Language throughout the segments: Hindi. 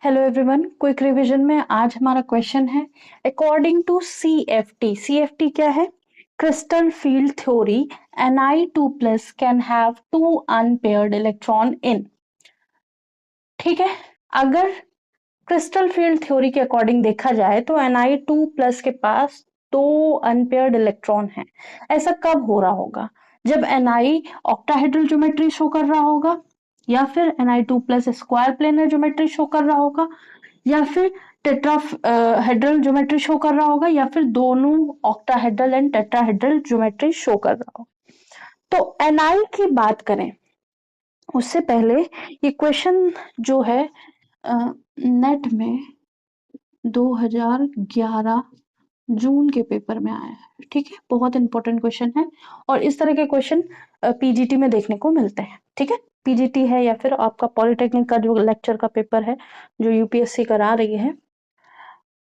हेलो एवरीवन, क्विक रिवीजन में आज हमारा क्वेश्चन है अकॉर्डिंग टू सीएफटी। सीएफटी क्या है? Crystal field theory, Ni2 plus can have two unpaired electron in. ठीक है, अगर क्रिस्टल फील्ड थ्योरी के अकॉर्डिंग देखा जाए तो Ni2 प्लस के पास दो अनपेयर्ड इलेक्ट्रॉन है। ऐसा कब हो रहा होगा? जब Ni ऑक्टाहेड्रल ज्योमेट्री शो कर रहा होगा, या फिर Ni2 plus square planar geometry show कर रहा होगा, या फिर टेट्राहेड्रल ज्योमेट्री शो कर रहा होगा, या फिर दोनों octahedral and tetrahedral geometry show कर रहा होगा। तो Ni की बात करें उससे पहले ये क्वेश्चन जो है नेट में 2011 जून के पेपर में आया है। ठीक है, बहुत इंपॉर्टेंट क्वेश्चन है और इस तरह के क्वेश्चन पीजीटी में देखने को मिलते हैं। ठीक है, पीजीटी है या फिर आपका पॉलिटेक्निक का जो लेक्चर का पेपर है जो यूपीएससी करा रही है,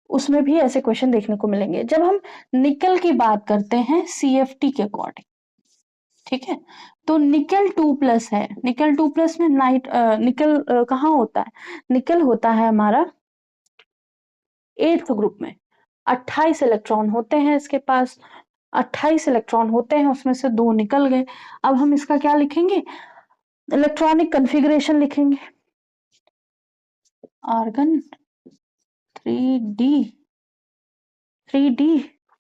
उसमें भी ऐसे क्वेश्चन देखने को मिलेंगे। जब हम निकल की बात करते हैं सीएफटी के अकॉर्डिंग, ठीक है, तो निकल 2+ है। निकल 2+ में नाइट निकल कहाँ होता है? निकल होता है हमारा 8th ग्रुप में। 28 इलेक्ट्रॉन होते हैं इसके पास, 28 इलेक्ट्रॉन होते हैं, उसमें से 2 निकल गए। अब हम इसका क्या लिखेंगे? इलेक्ट्रॉनिक कन्फिग्रेशन लिखेंगे। Argon 3d 3d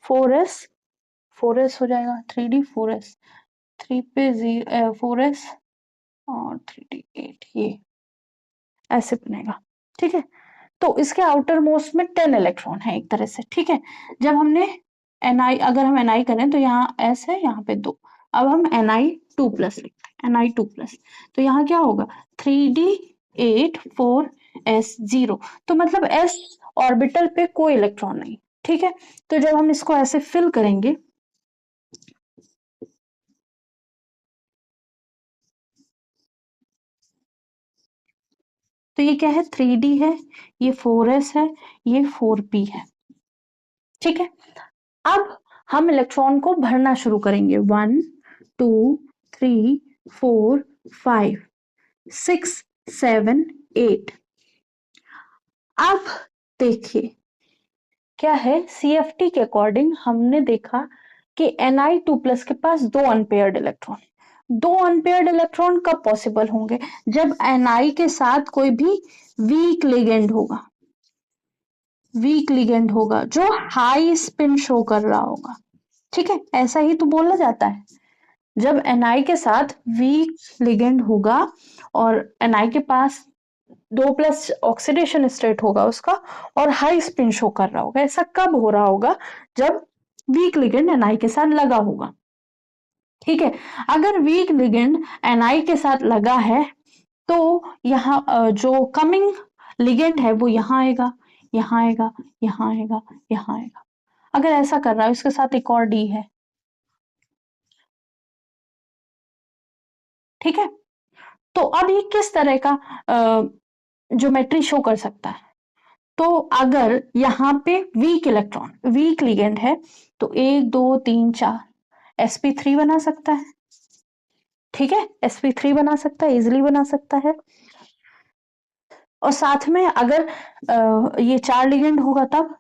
4s 4s हो जाएगा। 3d 4s 3 पे 4s और 3d 8, ये ऐसे बनेगा। ठीक है, तो इसके आउटर मोस्ट में 10 इलेक्ट्रॉन है एक तरह से। ठीक है, जब हमने अगर हम Ni करें तो यहाँ s है, यहाँ पे 2। अब हम Ni2+ लिखते हैं, Ni2+। तो यहाँ क्या होगा? 3d 8 4s 0। तो मतलब s ऑर्बिटल पे कोई इलेक्ट्रॉन नहीं। ठीक है, तो जब हम इसको ऐसे फिल करेंगे तो ये क्या है? 3d है, ये 4s है, ये 4p है। ठीक है, अब हम इलेक्ट्रॉन को भरना शुरू करेंगे। 1 2 3 4 5 6 7 8। अब देखिए क्या है, सीएफटी के अकॉर्डिंग हमने देखा कि Ni2+ के पास 2 अनपेयर्ड इलेक्ट्रॉन। 2 अनपेयर्ड इलेक्ट्रॉन कब पॉसिबल होंगे? जब Ni के साथ कोई भी वीक लिगेंड होगा। वीक लिगेंड होगा जो हाई स्पिन शो कर रहा होगा। ठीक है, ऐसा ही तो बोला जाता है। जब Ni के साथ वीक लिगेंड होगा और Ni के पास 2+ ऑक्सीडेशन स्टेट होगा उसका और हाई स्पिन शो कर रहा होगा। ऐसा कब हो रहा होगा? जब वीक लिगेंड Ni के साथ लगा होगा। ठीक है, अगर वीक लिगेंड Ni के साथ लगा है तो यहाँ जो कमिंग लिगेंड है वो यहाँ आएगा, यहाँ आएगा, यहाँ आएगा, यहाँ आएगा। अगर ऐसा कर रहा है, इसके साथ एक और डी है। ठीक है, तो अब ये किस तरह का ज्योमेट्री शो कर सकता है? तो अगर यहाँ पे वीक इलेक्ट्रॉन, वीक लिगेंड है, तो 1 2 3 4 sp3 बना सकता है। ठीक है, sp3 बना सकता है, इजिली बना सकता है। और साथ में अगर ये 4 लिगेंड होगा तब,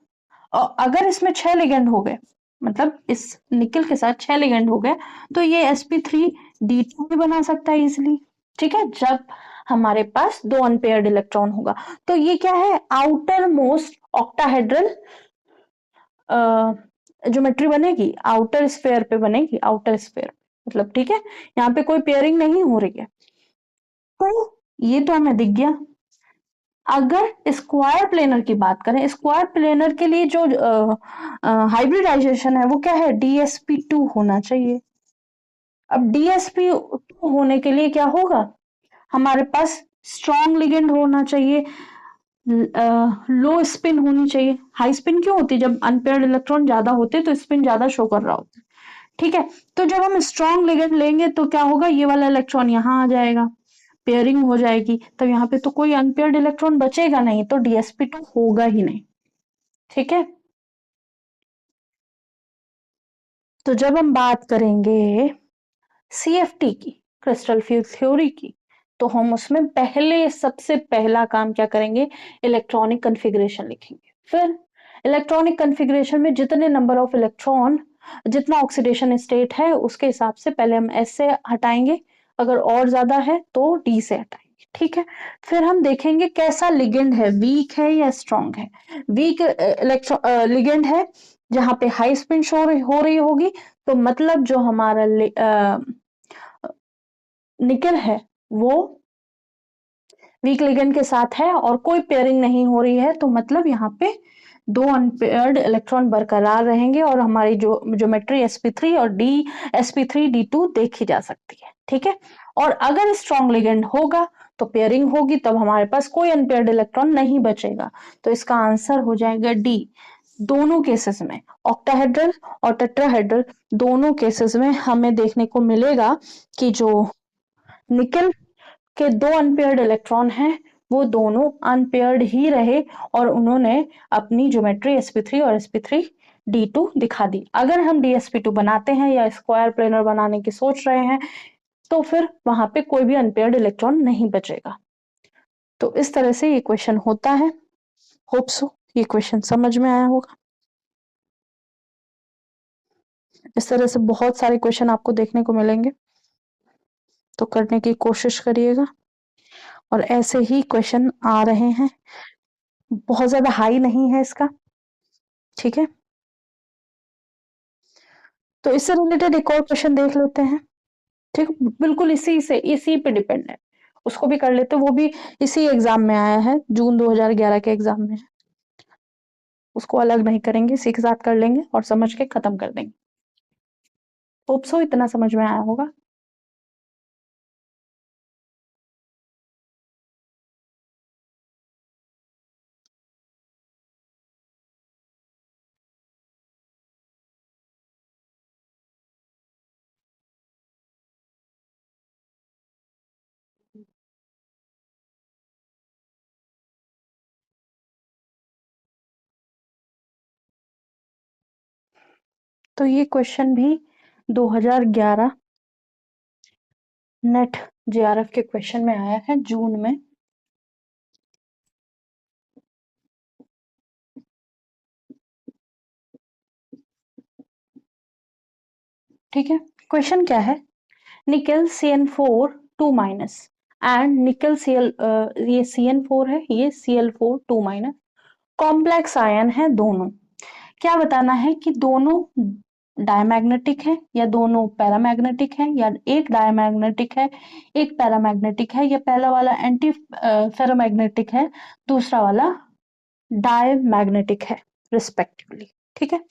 और अगर इसमें 6 लिगेंड हो गए, मतलब इस निकल के साथ 6 लिगेंड हो गए, तो ये sp3d2 भी बना सकता है इजिली। ठीक है, जब हमारे पास 2 अनपेयर्ड इलेक्ट्रॉन होगा। तो ये क्या है? आउटर मोस्ट ऑक्टाहेड्रल ज्योमेट्री बनेगी, आउटर स्फेयर पे बनेगी, आउटर स्फेयर मतलब। ठीक है, यहाँ पे कोई पेयरिंग नहीं हो रही है। तो ये तो हमें दिख गया। अगर स्क्वायर प्लेनर की बात करें, स्क्वायर प्लेनर के लिए जो हाइब्रिडाइजेशन है वो क्या है? DsP2 होना चाहिए। अब DsP2 होने के लिए क्या होगा? हमारे पास स्ट्रॉन्ग लिगेंड होना चाहिए, लो स्पिन होनी चाहिए। हाई स्पिन क्यों होती है? जब अनपेयर्ड इलेक्ट्रॉन ज्यादा होते हैं तो स्पिन ज्यादा शो कर रहा होता है। ठीक है, तो जब हम स्ट्रॉन्ग लिगेंड लेंगे तो क्या होगा? ये वाला इलेक्ट्रॉन यहाँ आ जाएगा, पेयरिंग हो जाएगी, तब यहाँ पे तो कोई अनपेयर्ड इलेक्ट्रॉन बचेगा नहीं, तो DsP2 होगा ही नहीं। ठीक है, तो जब हम बात करेंगे सीएफटी की, क्रिस्टल फील्ड थ्योरी की, तो हम उसमें पहले सबसे पहला काम क्या करेंगे, इलेक्ट्रॉनिक कन्फिग्रेशन लिखेंगे। फिर इलेक्ट्रॉनिक कन्फिग्रेशन में जितने नंबर ऑफ इलेक्ट्रॉन, जितना ऑक्सीडेशन स्टेट है उसके हिसाब से पहले हम एस से हटाएंगे, अगर और ज्यादा है तो डी से हटाएंगे, ठीक है। फिर हम देखेंगे कैसा लिगेंड है, वीक है या स्ट्रॉन्ग है। वीक लिगेंड है जहां पे हाई स्पिन शो हो रही होगी, तो मतलब जो हमारा निकल है वो वीक लिगेंड के साथ है और कोई पेयरिंग नहीं हो रही है, तो मतलब यहाँ पे दो अनपेयर्ड इलेक्ट्रॉन बरकरार रहेंगे और हमारी जो ज्योमेट्री sp3 और डी sp3d2 देखी जा सकती है, ठीक है। और अगर स्ट्रॉन्ग लिगेंड होगा तो पेयरिंग होगी, तब हमारे पास कोई अनपेयर्ड इलेक्ट्रॉन नहीं बचेगा, तो इसका आंसर हो जाएगा डी। दोनों केसेस में, ऑक्टाहेड्रल और टेट्राहेड्रल दोनों केसेस में हमें देखने को मिलेगा कि जो निकल के दो अनपेयर्ड इलेक्ट्रॉन हैं वो दोनों अनपेयर्ड ही रहे और उन्होंने अपनी ज्योमेट्री sp3 और sp3d2 दिखा दी। अगर हम dsp2 बनाते हैं या स्क्वायर प्लेनर बनाने की सोच रहे हैं तो फिर वहां पे कोई भी अनपेयर्ड इलेक्ट्रॉन नहीं बचेगा। तो इस तरह से ये क्वेश्चन होता है। होप सो ये क्वेश्चन समझ में आया होगा। इस तरह से बहुत सारे क्वेश्चन आपको देखने को मिलेंगे, तो करने की कोशिश करिएगा। और ऐसे ही क्वेश्चन आ रहे हैं, बहुत ज्यादा हाई नहीं है इसका, ठीक है। तो इससे रिलेटेड एक और क्वेश्चन देख लेते हैं, ठीक, बिल्कुल इसी पे डिपेंड है, उसको भी कर लेते, वो भी इसी एग्जाम में आया है, जून 2011 के एग्जाम में। उसको अलग नहीं करेंगे, इसी के साथ कर लेंगे और समझ के खत्म कर देंगे। होप सो इतना समझ में आया होगा। तो ये क्वेश्चन भी 2011 नेट जेआरएफ के क्वेश्चन में आया है जून में। ठीक है, क्वेश्चन क्या है, निकल CN4 2 माइनस एंड निकल Cl, ये CN4 है, ये Cl4 2 माइनस, कॉम्प्लेक्स आयन है दोनों। क्या बताना है कि दोनों डायमैग्नेटिक है या दोनों पैरामैग्नेटिक है, या एक डायमैग्नेटिक है एक पैरामैग्नेटिक है, या पहला वाला एंटी फेरोमैग्नेटिक है दूसरा वाला डायमैग्नेटिक है रिस्पेक्टिवली, ठीक है।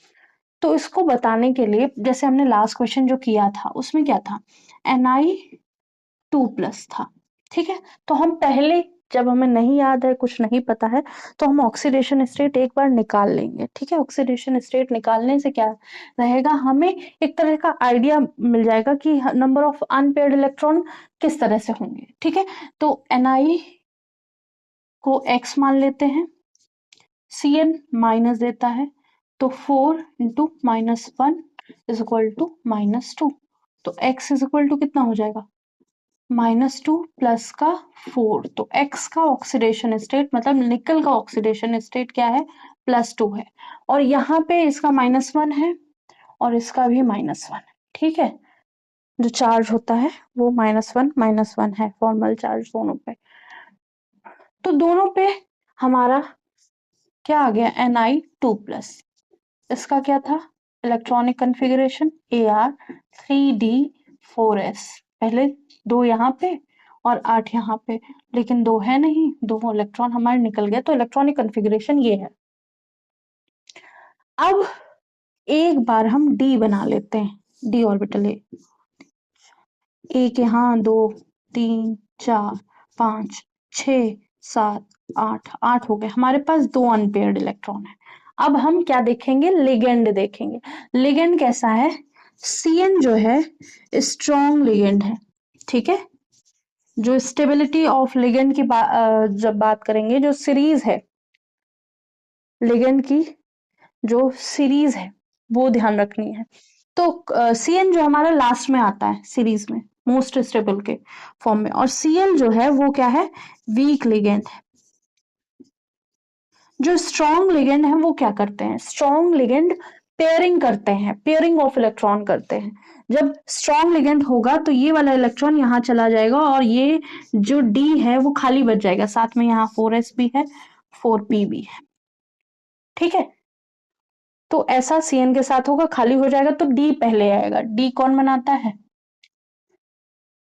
तो इसको बताने के लिए जैसे हमने लास्ट क्वेश्चन जो किया था उसमें क्या था, Ni2+ था, ठीक है। तो हम पहले, जब हमें नहीं याद है, कुछ नहीं पता है, तो हम ऑक्सीडेशन स्टेट एक बार निकाल लेंगे, ठीक है। ऑक्सीडेशन स्टेट निकालने से क्या रहेगा, हमें एक तरह का आइडिया मिल जाएगा कि नंबर ऑफ अनपेयर्ड इलेक्ट्रॉन किस तरह से होंगे, ठीक है। तो Ni को x मान लेते हैं, Cn माइनस देता है, तो 4 इंटू -1 इज इक्वल टू -2, तो x इज इक्वल टू कितना हो जाएगा, -2 प्लस का 4, तो x का ऑक्सीडेशन स्टेट मतलब निकल का ऑक्सीडेशन स्टेट क्या है, +2 है, और यहाँ पे इसका -1 है और इसका भी -1 है, ठीक है। जो चार्ज होता है वो -1 है, फॉर्मल चार्ज दोनों पे। तो दोनों पे हमारा क्या आ गया, Ni2+, इसका क्या था, इलेक्ट्रॉनिक कन्फिग्रेशन Ar3d4s, पहले 2 यहाँ पे और 8 यहाँ पे, लेकिन 2 है नहीं, 2 इलेक्ट्रॉन हमारे निकल गए, तो इलेक्ट्रॉनिक कन्फिग्रेशन ये है। अब एक बार हम डी बना लेते हैं, डी ऑर्बिटल एक यहाँ 2 3 4 5 6 7 8 हो गए, हमारे पास 2 अनपेयर्ड इलेक्ट्रॉन है। अब हम क्या देखेंगे, लिगेंड देखेंगे। लिगेंड कैसा है, Cn जो है स्ट्रॉन्ग लिगेंड है, ठीक है। जो स्टेबिलिटी ऑफ लिगेंड की जब बात करेंगे, जो सीरीज है लिगेंड की, जो सीरीज है वो ध्यान रखनी है। तो Cn जो हमारा लास्ट में आता है सीरीज में, मोस्ट स्टेबल के फॉर्म में। और Cl जो है वो क्या है, वीक लिगेंड। जो स्ट्रॉन्ग लिगेंड है वो क्या करते हैं, स्ट्रॉन्ग लिगेंड पेयरिंग करते हैं, पेयरिंग ऑफ इलेक्ट्रॉन करते हैं। जब स्ट्रॉन्ग लिगेंड होगा तो ये वाला इलेक्ट्रॉन यहाँ चला जाएगा और ये जो D है वो खाली बच जाएगा, साथ में यहाँ 4s भी है 4p भी है, ठीक है। तो ऐसा Cn के साथ होगा, खाली हो जाएगा तो D पहले आएगा। D कौन बनाता है,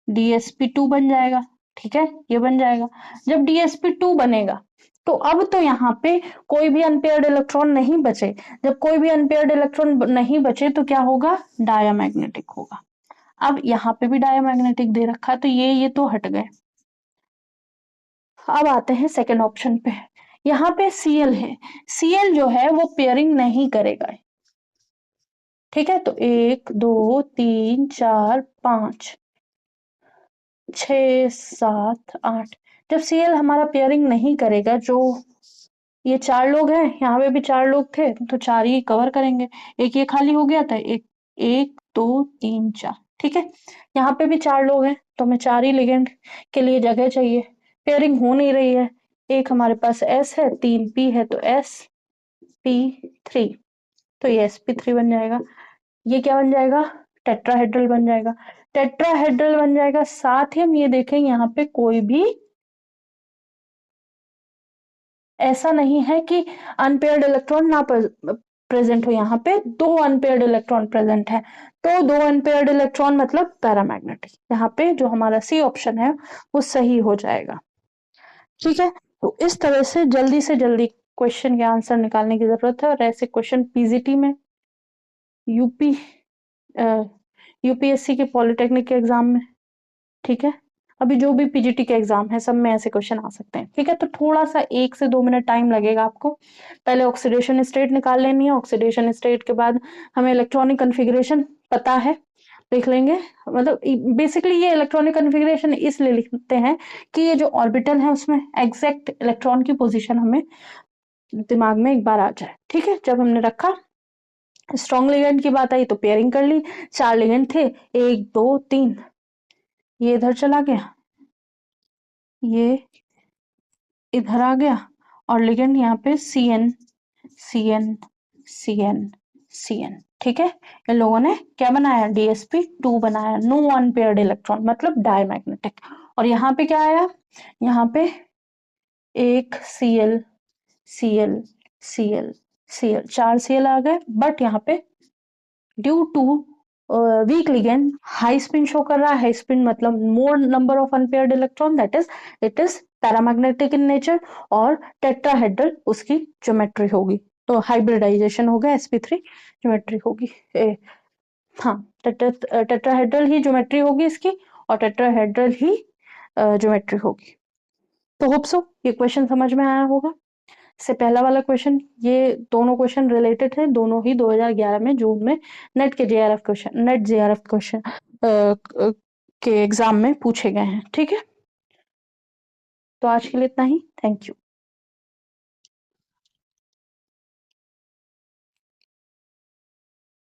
DsP2 बन जाएगा, ठीक है, ये बन जाएगा। जब DsP2 बनेगा तो अब तो यहाँ पे कोई भी अनपेयर्ड इलेक्ट्रॉन नहीं बचे। जब कोई भी अनपेयर्ड इलेक्ट्रॉन नहीं बचे तो क्या होगा, डायमैग्नेटिक होगा। अब यहाँ पे भी डायमैग्नेटिक दे रखा है तो ये तो हट गए। अब आते हैं सेकंड ऑप्शन पे। यहाँ पे Cl है, Cl जो है वो पेयरिंग नहीं करेगा, ठीक है। तो 1 2 3 4 5 6 7 8, जब Cl हमारा पेयरिंग नहीं करेगा, जो ये 4 लोग हैं, यहाँ पे भी 4 लोग थे तो 4 ही कवर करेंगे। एक ये खाली हो गया था, एक 1 2 3 4, ठीक है। यहाँ पे भी 4 लोग हैं तो हमें 4 ही लिगेंड के लिए जगह चाहिए, पेयरिंग हो नहीं रही है। एक हमारे पास S है, 3 P है, तो sp3, तो ये sp3 बन जाएगा। ये क्या बन जाएगा, टेट्राहेड्रल बन जाएगा। टेट्राहेड्रल बन जाएगा, साथ ही हम ये देखेंगे यहाँ पे कोई भी ऐसा नहीं है कि अनपेयर्ड इलेक्ट्रॉन ना प्रेजेंट हो। यहाँ पे 2 अनपेयर्ड इलेक्ट्रॉन प्रेजेंट है, तो 2 अनपेयर्ड इलेक्ट्रॉन मतलब पैरामैग्नेटिक। यहाँ पे जो हमारा सी ऑप्शन है वो सही हो जाएगा, ठीक है। तो इस तरह से जल्दी क्वेश्चन के आंसर निकालने की जरूरत है। और ऐसे क्वेश्चन पीजीटी में, यूपी यूपीएससी के पॉलिटेक्निक के एग्जाम में, ठीक है, अभी जो भी पीजीटी के एग्जाम है सब में ऐसे क्वेश्चन आ सकते हैं, ठीक है। तो थोड़ा सा 1 से 2 मिनट टाइम लगेगा आपको। पहले ऑक्सीडेशन स्टेट निकाल लेनी है, ऑक्सीडेशन स्टेट के बाद हमें इलेक्ट्रॉनिक कन्फिग्रेशन पता है, लिख लेंगे। मतलब बेसिकली ये इलेक्ट्रॉनिक कन्फिग्रेशन इसलिए लिखते हैं कि ये जो ऑर्बिटल है उसमें एग्जैक्ट इलेक्ट्रॉन की पोजीशन हमें दिमाग में एक बार आ जाए, ठीक है। जब हमने रखा, स्ट्रॉन्ग लिगेंड की बात आई तो पेयरिंग कर ली, 4 लिगेंड थे, 1 2 3, ये इधर चला गया, ये इधर आ गया, और लिगेंड यहाँ पे CN CN CN CN, ठीक है। इन लोगों ने क्या बनाया, DsP2 बनाया, नो अनपेयर्ड इलेक्ट्रॉन मतलब डायमैग्नेटिक। और यहाँ पे क्या आया, यहाँ पे एक Cl Cl Cl Cl, 4 Cl आ गए, बट यहाँ पे due to weak ligand high spin show कर रहा है। हाई स्पिन मतलब more number of unpaired electron, that is it is paramagnetic in nature, और टेट्राहेड्रल उसकी ज्योमेट्री होगी, तो हाइब्रिडाइजेशन होगा, sp3 ज्योमेट्री होगी। हाँ, टेट्राहेड्रल ही ज्योमेट्री होगी इसकी, और टेट्राहेड्रल ही ज्योमेट्री होगी। तो होप सो ये क्वेश्चन समझ में आया होगा। से पहला वाला क्वेश्चन, ये दोनों क्वेश्चन रिलेटेड है, दोनों ही 2011 में जून में नेट जेआरएफ क्वेश्चन के एग्जाम में पूछे गए हैं, ठीक है। तो आज के लिए इतना ही, थैंक यू।